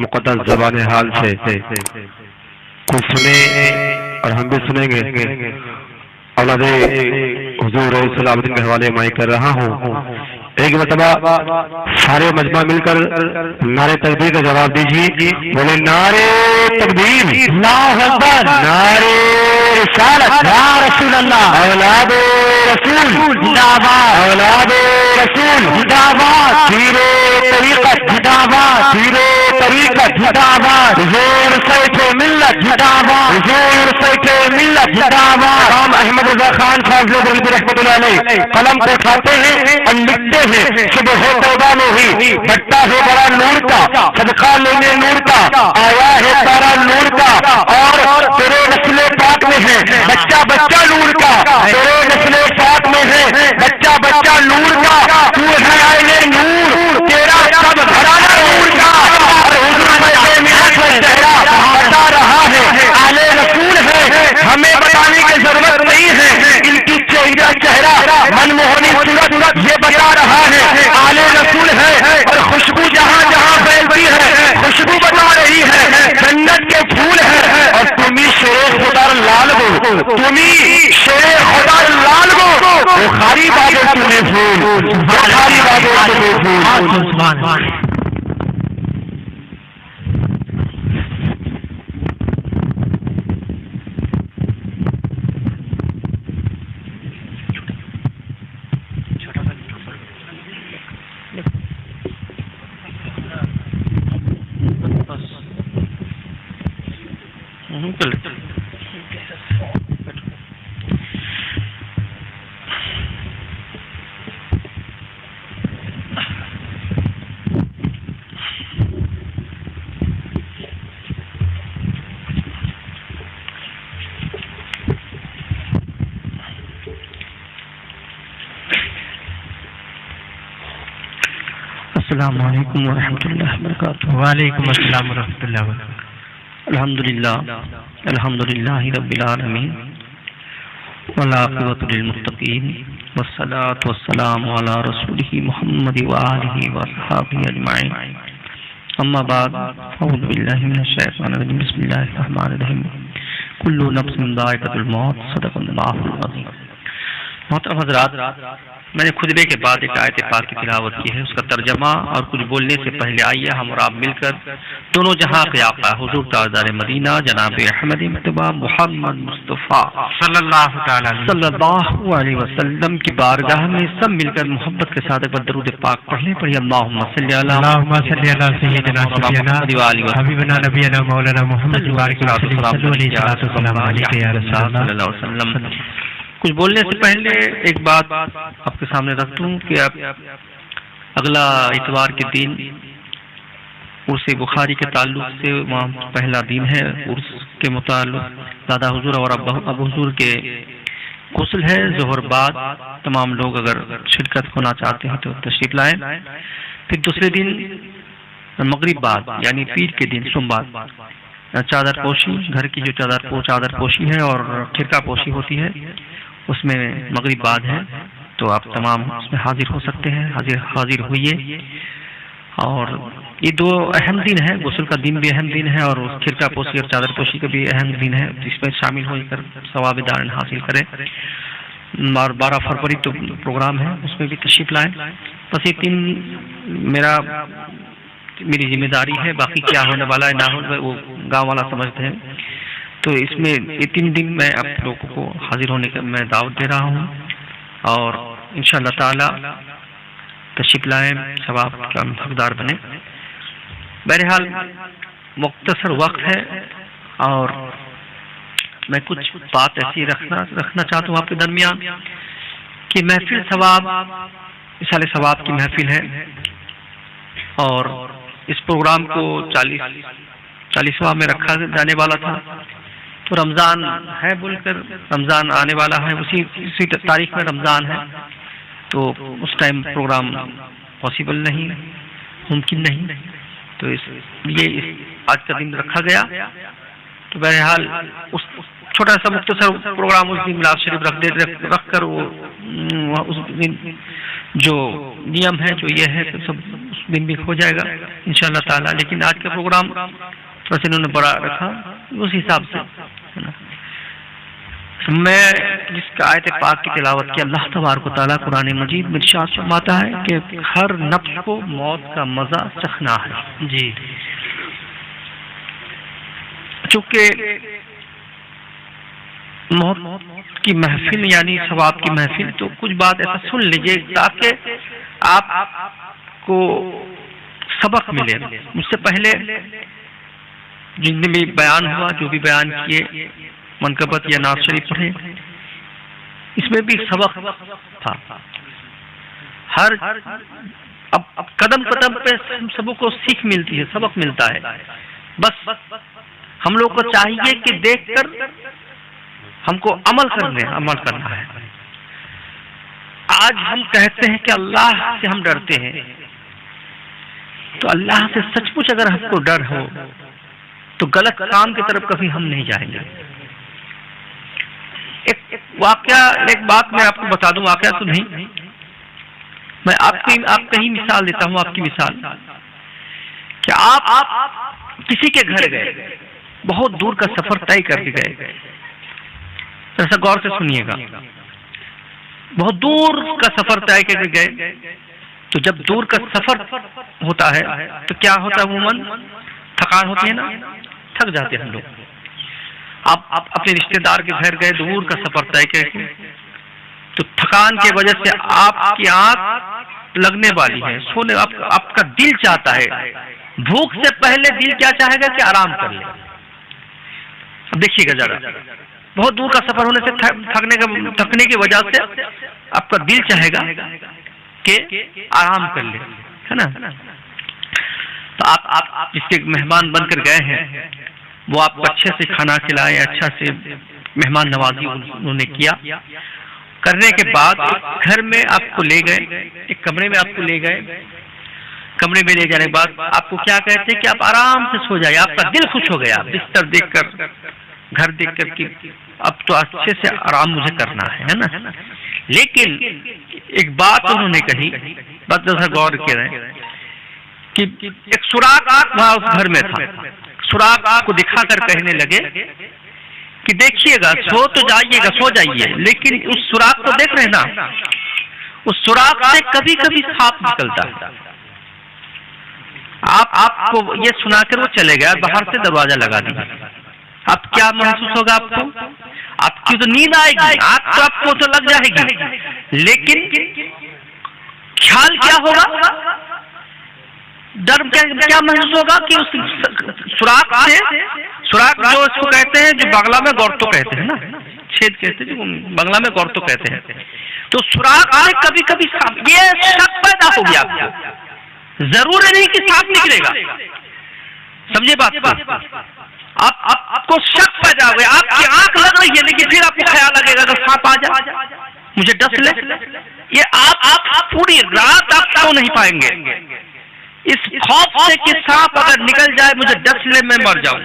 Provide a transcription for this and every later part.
مقدس زبان حال سے کچھ سنے اور ہم بھی سنیں گے۔ اولاد حضور رئیس العابدین کے حوالے میں کر رہا ہوں۔ ایک مرتبہ سارے مجمع مل کر نعرے تکبیر کا جواب دیجیے، بولے نعرے تکبیر، اللہ اکبر، نعرے رسالت، یا رسول اللہ، اولاد رسول زندہ باد، اولاد رسول زندہ باد، پیر طریقت زندہ باد، پیر طریقت زندہ باد، حضور سیف ملت زندہ باد، حضور سیف ملت زندہ باد۔ امام احمد رضا خان صاحب رحمۃ اللہ علیہ قلم کو اٹھاتے ہیں اور لکھتے ہیں، صبح توبہ میں ہی بٹا ہے بڑا نور کا، صدقہ لینے نور کا، آیا ہے سارا نور کا، اور تیرے نسل پاک میں ہے بچہ بچہ نور کا، تیرے نسل پاک میں ہے بچہ بچہ نور کا، تو ہے آئے نور، تیرا سب گھرانہ نور کا، اور حضور چہرہ بتا رہا ہے آل رسول ہے، ہمیں بتانے کی ضرورت نہیں ہے، ان کی چہرہ منموہنی صورت یہ بتا رہا ہے آل رسول ہے، اور خوشبو جہاں جہاں پھیلتی ہے خوشبو بتا رہی ہے جنت کے پھول ہے، اور تمہیں شیر خدا لال گو، تمہیں شیر خدا لال گو، بخاری باغے تمہیں پھول، بخاری باغے تمہیں پھول۔ السلام علیکم ورحمۃ اللہ وبرکاتہ۔ وعلیکم السلام ورحمۃ اللہ وبرکاتہ۔ الحمدللہ رب العالمین والعاقبۃ للمتقین والصلاۃ والسلام علی رسولہ محمد وآلہ وصحبہ اجمعین، اما بعد اعوذ باللہ من الشیطان الرجیم، بسم اللہ الرحمن الرحیم، کل نفس ذائقۃ الموت، صدق اللہ العظیم۔ محترم حضرات، میں نے خطبے کے بعد ایک آیت پاک کی تلاوت کی ہے، اس کا ترجمہ اور کچھ بولنے سے پہلے آئیے ہم اور آپ مل کر دونوں جہاں کے آقا حضور تاجدار مدینہ جناب احمد مصطفیٰ محمد مصطفیٰ صلی اللہ علیہ وسلم کی بارگاہ میں سب مل کر محبت کے ساتھ ایک درود پاک پڑھنے پڑھیے، اللہم صلی علی سیدنا حبیبنا نبینا مولانا محمد وبارک وسلم علیہ السلام علیکم یا رسول اللہ صلی اللہ علیہ وسلم۔ کچھ بولنے سے پہلے ایک بات آپ کے سامنے رکھ دوں کہ اگلا اتوار کے دن عرس بخاری کے تعلق سے وہاں پہلا دن ہے، عرس کے متعلق دادا حضور اور ابو حضور کے غسل ہے، ظہر بعد تمام لوگ اگر شرکت ہونا چاہتے ہیں تو تشریف لائیں۔ پھر دوسرے دن مغرب بعد یعنی پیر کے دن سوموار چادر پوشی، گھر کی جو چادر پوشی ہے اور خرقہ پوشی ہوتی ہے اس میں مغرب بعد ہے، تو آپ تمام اس میں حاضر ہو سکتے ہیں، حاضر ہوئیے۔ اور یہ دو اہم دن ہے، غسل کا دن بھی اہم دن ہے اور خرقہ پوشی اور چادر پوشی کا بھی اہم دن ہے، جس میں شامل ہو کر ثواب دارن حاصل کریں۔ 12 فروری تو پروگرام ہے، اس میں بھی تشریف لائیں۔ بس یہ تین میری ذمہ داری ہے، باقی کیا ہونے والا ہے نہ ہو وہ گاؤں والا سمجھتے ہیں، تو اس میں یہ 3 دن میں آپ لوگوں کو حاضر ہونے کا میں دعوت دے رہا ہوں، اور انشاءاللہ تعالی تشریف لائیں، ثواب کا حقدار بنے۔ بہرحال مختصر وقت ہے اور میں کچھ بات ایسی رکھنا چاہتا ہوں آپ کے درمیان کہ محفل ثواب اصال ثواب کی محفل ہے، اور اس پروگرام کو 40واں میں رکھا جانے والا تھا، تو رمضان ہے بول کر رمضان آنے والا ہے، اسی تاریخ میں رمضان ہے، تو اس ٹائم پروگرام پاسبل نہیں، ممکن نہیں، تو اس لیے آج کا دن رکھا گیا۔ تو بہرحال اس چھوٹا سا مختصر پروگرام اس دن میلاد شریف رکھ کر وہ اس دن جو نیم ہے جو یہ ہے سب اس دن بھی ہو جائے گا انشاءاللہ تعالی. لیکن آج کا پروگرام تھوڑا سا انہوں نے بڑا رکھا اس حساب سے. میں جس کا آیت پاک کی تلاوت کی، اللہ تبارک و تعالیٰ قرآن مجید میں ارشاد فرماتا ہے کہ ہر نفس کو موت کا مزہ چکھنا ہے. جی چونکہ موت کی محفل یعنی ثواب کی محفل، تو کچھ بات ایسا سن لیجئے تاکہ آپ کو سبق ملے. مجھ سے پہلے جتنے بھی بیان ہوا، جو بھی بیان کیے، منقبت یا نعت شریف پڑھے، اس میں بھی سبق تھا. ہر اب قدم قدم پہ ہم سبوں کو سیکھ ملتی ہے، سبق ملتا ہے. بس ہم لوگ کو چاہیے کہ دیکھ کر ہم کو عمل کرنا ہے. آج ہم کہتے ہیں کہ اللہ سے ہم ڈرتے ہیں، تو اللہ سے سچ مچ اگر ہم کو ڈر ہو تو غلط کام کی طرف کبھی ہم نہیں جائیں گے. ایک بات میں آپ کو بتا دوں، واقعہ تو نہیں، میں آپ کا ہی مثال دیتا ہوں. آپ کی مثال کہ آپ کسی کے گھر گئے، بہت دور کا سفر طے کر کے گئے. ایسا غور سے سنیے گا، بہت دور کا سفر طے کر کے گئے. تو جب دور کا سفر ہوتا ہے تو کیا ہوتا ہے، عموماً تھکان ہوتی ہے نا، تھک جاتے ہیں ہم لوگ. آپ اپنے رشتے دار کے گھر گئے، دور کا سفر طے کر کے، تو تھکان کی وجہ سے آپ کی آنکھ لگنے والی ہے، سونے آپ کا دل چاہتا ہے. بھوک سے پہلے دل کیا چاہے گا کہ آرام کر لے. اب دیکھیے گا ذرا، بہت دور کا سفر ہونے سے تھکنے کی وجہ سے آپ کا دل چاہے گا کہ آرام کر لے، ہے نا. تو آپ جس کے مہمان بن کر گئے ہیں وہ آپ کو اچھے سے کھانا کھلائے، اچھا سے مہمان نوازی انہوں نے کیا. کرنے کے بعد گھر میں آپ کو لے گئے، ایک کمرے میں آپ کو لے گئے. کمرے میں لے جانے کے بعد آپ کو کیا کہتے ہیں کہ آپ آرام سے سو جائیے. آپ کا دل خوش ہو گیا بستر دیکھ کر، گھر دیکھ کر کہ اب تو اچھے سے آرام مجھے کرنا ہے نا. لیکن ایک بات انہوں نے کہی، بس ذرا غور کریں کہ ایک سراغ وہاں اس گھر میں تھا. سراغ کو دکھا کر کہنے لگے کہ دیکھیے گا، سو تو جائیے گا، سو جائیے، لیکن اس سراغ کو دیکھ رہے نا، اس سراغ سے کبھی کبھی سانپ نکلتا ہے. آپ کو یہ سنا کر وہ چلے گیا، باہر سے دروازہ لگا دیا. اب کیا محسوس ہوگا آپ کو؟ آپ کی تو نیند آئے گی، آپ کو تو لگ جائے گی، لیکن خیال کیا ہوگا؟ ڈر کیا محسوس ہوگا کہ اس سوراخ جو اس کو کہتے ہیں، جو بنگلہ میں گورتو کہتے ہیں نا، چھید کہتے ہیں، جو بنگلہ میں گورتو کہتے ہیں. تو سوراخ سے کبھی کبھی یہ شک پیدا ہو گیا آپ کو. ضروری نہیں کہ سانپ نکلے گا، سمجھے بات کو. آپ کو شک پیدا ہو گیا، آپ کی آنکھ لگ رہی ہے، لیکن پھر آپ کو خیال لگے گا اگر سانپ آ جائے مجھے ڈس لے. یہ آپ پوری رات آپ سو نہیں پائیں گے اس خوف سے کہ سانپ اگر نکل جائے مجھے ڈس لے میں مر جاؤں.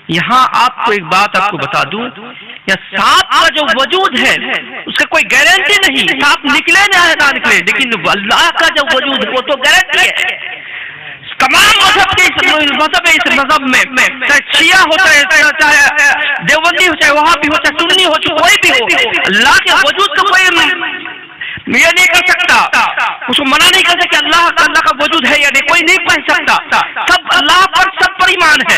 یہاں آپ کو ایک بات آپ کو بتا دوں، یا سانپ کا جو وجود ہے اس کا کوئی گارنٹی نہیں، سانپ نکلے نہ نکلے، لیکن اللہ کا جو وجود ہے وہ تو گارنٹی ہے. تمام مذہب کے اس مذہب میں چاہے شیعہ ہو، چاہے دیوبندی ہو، چاہے وہابی ہو، چاہے سنی ہو، چاہے کوئی بھی ہو، اللہ کے وجود کو کوئی یہ نہیں کر سکتا، اس کو منع نہیں کر سکتا کہ اللہ کا وجود ہے یا نہیں، کوئی نہیں کہہ سکتا. سب اللہ پر سب پر ایمان ہے.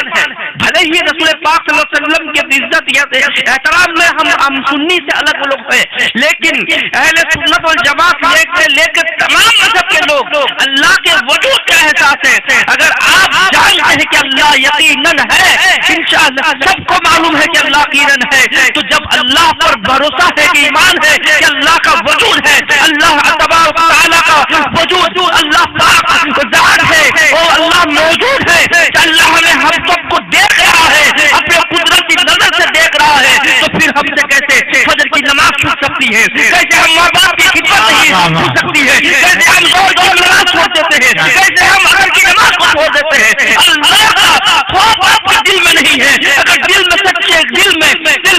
بھلے ہی رسول پاک صلی اللہ علیہ وسلم کی عزت یا احترام میں ہم سنی سے الگ لوگ ہیں، لیکن اہل سنت والجماعت لے کر تمام مذہب کے لوگ اللہ کے وجود کا احساس ہے. اگر آپ جانتے ہیں کہ اللہ یقیناً ہے، انشاءاللہ سب کو معلوم ہے کہ اللہ یقیناً ہے، تو جب اللہ پر بھروسہ ہے کہ ایمان ہے کہ اللہ کا وجود ہے، اللہ تبارک و تعالیٰ کا وجود، اللہ پاک ذات ہے، اور اللہ موجود ہے، اللہ ہمیں ہم سب کو دیکھ رہا ہے، اپنے قدرتی نظر سے دیکھ رہا ہے. تو پھر ہم سے کیسے فجر کی نماز چھوٹ سکتی ہے؟ کیسے ہم ماں باپ کی خدمت نہیں چھوٹ سکتی ہے؟ کیسے ہم زور کی نماز چھوڑ دیتے ہیں؟ کیسے ہم اثر کی نماز کو چھوڑ دیتے ہیں؟ اللہ کا خوف آپ کے دل میں نہیں ہے. اگر دل میں سچے دل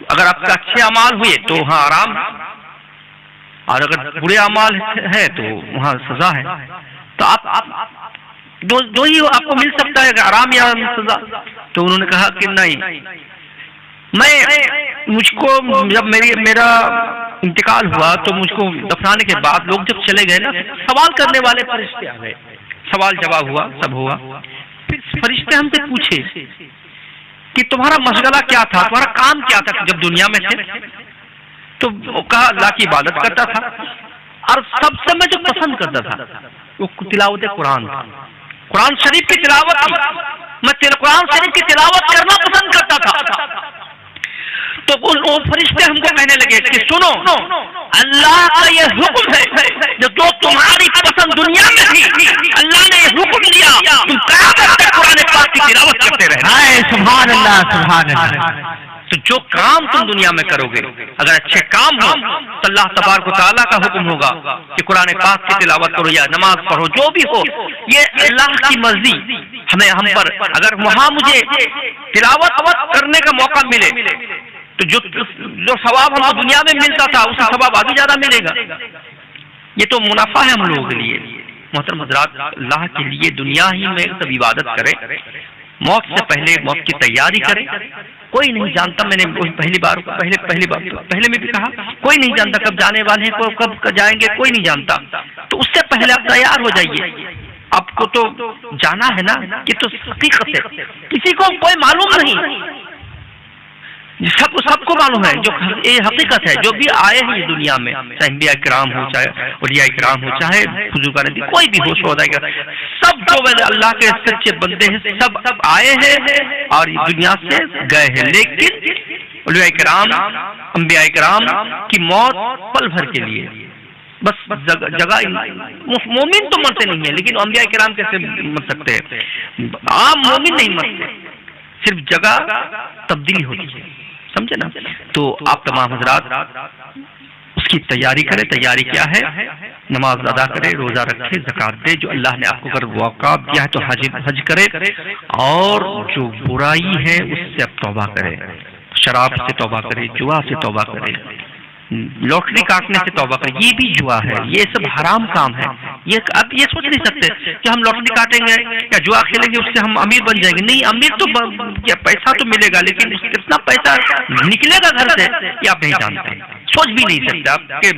اگر آپ کے اچھے اعمال ہوئے تو وہاں آرام ہے، اور اگر برے اعمال ہے تو وہاں سزا ہے. تو آپ دو ہی آپ کو مل سکتا ہے، آرام یا سزا. تو انہوں نے کہا کہ نہیں، مجھ کو جب میرا انتقال ہوا تو مجھ کو دفنانے کے بعد لوگ جب چلے گئے نا، سوال کرنے والے فرشتے آ گئے، سوال جواب ہوا، سب ہوا. پھر فرشتے ہم سے پوچھے کہ تمہارا مشغلہ کیا تھا، تمہارا کام کیا تھا جب دنیا میں تھے؟ تو کہا اللہ کی عبادت کرتا تھا، اور سب سے میں جو پسند کرتا تھا وہ تلاوت قرآن تھا، قرآن شریف کی تلاوت تھی. میں قرآن شریف کی تلاوت کرنا پسند کرتا تھا. تو وہ فرشتے ہم کو کہنے لگے کہ سنو، اللہ کا یہ حکم ہے جو تمہاری پسند دنیا میں تھی، اللہ نے یہ حکم دیا تم قیامت تک قرآن پاک کی تلاوت کرتے رہنا. سبحان اللہ، سبحان اللہ. تو جو کام تم دنیا میں کرو گے اگر اچھے کام ہو تو اللہ تبارک و تعالیٰ کا حکم ہوگا کہ قرآن پاک کی تلاوت کرو یا نماز پڑھو، جو بھی ہو. یہ اللہ کی مرضی ہم پر. اگر وہاں مجھے تلاوت کرنے کا موقع ملے تو جو ثواب ہم کو دنیا میں ملتا تھا اس کا ثواب آگے زیادہ ملے گا. یہ تو منافع ہے ہم لوگوں کے لیے. محترم حضرات، اللہ کے لیے دنیا ہی میں سب عبادت کرے، موت سے پہلے موت کی تیاری کرے. کوئی نہیں جانتا، میں نے پہلی بار پہلے میں بھی کہا، کوئی نہیں جانتا کب جانے والے ہیں، کب جائیں گے، کوئی نہیں جانتا. تو اس سے پہلے آپ تیار ہو جائیے. آپ کو تو جانا ہے نا، کہ تو حقیقت ہے، کسی کو کوئی معلوم نہیں، سب کو معلوم ہے. جو یہ حقیقت ہے، جو بھی آئے ہیں دنیا میں، چاہے انبیاء کرام ہو، چاہے اولیاء کرام ہو، چاہے بزرگان دین، کوئی بھی ہو، شہداء کا، سب جو اللہ کے سچے بندے ہیں، سب آئے ہیں اور دنیا سے گئے ہیں. لیکن اولیاء کرام، انبیاء کرام کی موت پل بھر کے لیے، بس جگہ. مومن تو مرتے نہیں ہیں، لیکن انبیاء کرام کیسے مر سکتے ہیں؟ عام مومن نہیں مرتے، صرف جگہ تبدیلی ہوتی ہے، سمجھے نا. تو آپ تمام حضرات اس کی تیاری کریں. تیاری کیا ہے؟ نماز ادا کرے، روزہ رکھے، زکات دے. جو اللہ نے آپ کو اگر وقت دیا ہے تو حج کرے، اور جو برائی ہے اس سے اب توبہ کرے. شراب سے توبہ کرے، جوا سے توبہ کرے، لوٹری کاٹنے سے توبہ کرے. یہ بھی جوا ہے، یہ سب حرام کام ہے. یہ اب یہ سوچ نہیں سکتے کہ ہم لوٹری کاٹیں گے یا جوا کھیلیں گے اس سے ہم امیر بن جائیں گے. نہیں، امیر تو پیسہ تو ملے گا، لیکن کتنا پیسہ نکلے گا گھر سے یہ آپ نہیں جانتے، سوچ بھی نہیں سکتے، آپ کے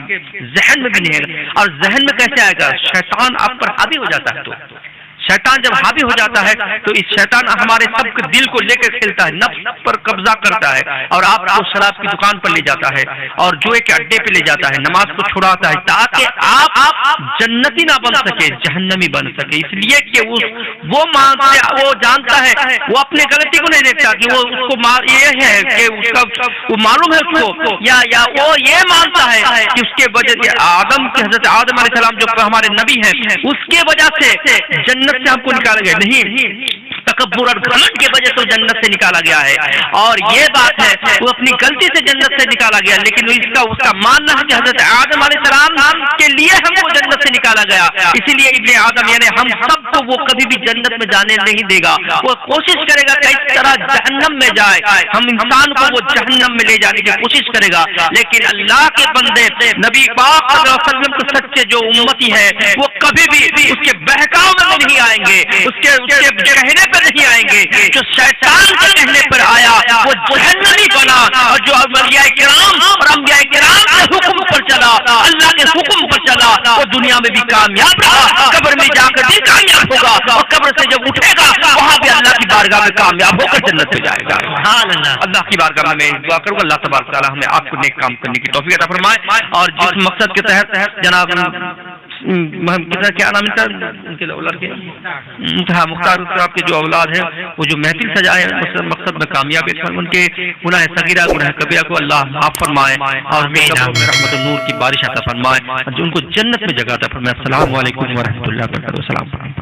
ذہن میں بھی نہیں ہے. اور ذہن میں کیسے آئے گا؟ شیطان آپ پر حاوی ہو جاتا ہے. تو شیطان جب حاوی ہو جاتا ہے تو اس شیطان ہمارے سب کے دل کو لے کر کھیلتا ہے، نفس پر قبضہ کرتا ہے، اور آپ کو شراب کی دکان پر لے جاتا ہے اور جوئے کے اڈے پہ لے جاتا ہے، نماز کو چھڑاتا ہے تاکہ آپ جنتی نہ بن سکے، جہنمی بن سکے. اس لیے کہ وہ جانتا ہے، وہ اپنے غلطی کو نہیں دیکھتا کہ وہ اس کو یہ ہے کہ اس کا وہ معلوم ہے اس کو، یا وہ یہ مانتا ہے کہ اس کے وجہ سے حضرت آدم علیہ السلام جو ہمارے نبی ہیں اس کے وجہ سے جنت سے ہم کو نکالا گیا. نہیں، تکبر اور گھمنڈ کی وجہ سے جنت سے نکالا گیا ہے. اور یہ بات ہے وہ اپنی غلطی سے جنت سے نکالا گیا، لیکن اس کا ماننا ہے کہ حضرت آدم علیہ السلام کے لیے ہم کو جنت سے نکالا گیا. اسی لیے ابن آدم یعنی ہم سب کو وہ کبھی بھی جنت میں جانے نہیں دے گا. وہ کوشش کرے گا کہ اس طرح جہنم میں جائے، ہم انسان کو وہ جہنم میں لے جانے کی کوشش کرے گا. لیکن اللہ کے بندے نبی پاک صلی اللہ علیہ وسلم کے سچے جو امتی ہے وہ کبھی بھی اس کے بہکاؤ میں نہیں آئیں گے، اس کے کہنے پر نہیں آئیں گے. جو شیطان کے کہنے پر آیا وہ جہنمی بنا، اور جو اولیاء کرام اور انبیاء کرام کے حکم پر چلا، اللہ کے حکم پر چلا، وہ دنیا میں بھی کامیاب رہا، قبر میں جا کر بھی کامیاب ہوگا، اور قبر سے جب اٹھے گا وہاں بھی اللہ کی بارگاہ میں کامیاب ہو کر جنت میں جائے گا. اللہ کی بارگاہ میں دعا کروں گا اللہ تبارک تعالیٰ ہمیں آپ کو نیک کام کرنے کی توفیق عطا فرمائے. اور جس مقصد کے تحت جناب کیا نام ان کے اولاد کے مختار صاحب کے جو اولاد ہیں وہ جو محفل سجائے مقصد میں کامیابی، ان کے گناہ صغیرہ گناہ کبیرہ کو اللہ معاف فرمائے اور رحمت نور کی بارش عطا فرمائے، ان کو جنت میں جگہ عطا فرمائے. السلام علیکم ورحمۃ اللہ وبرکاتہ. السلام.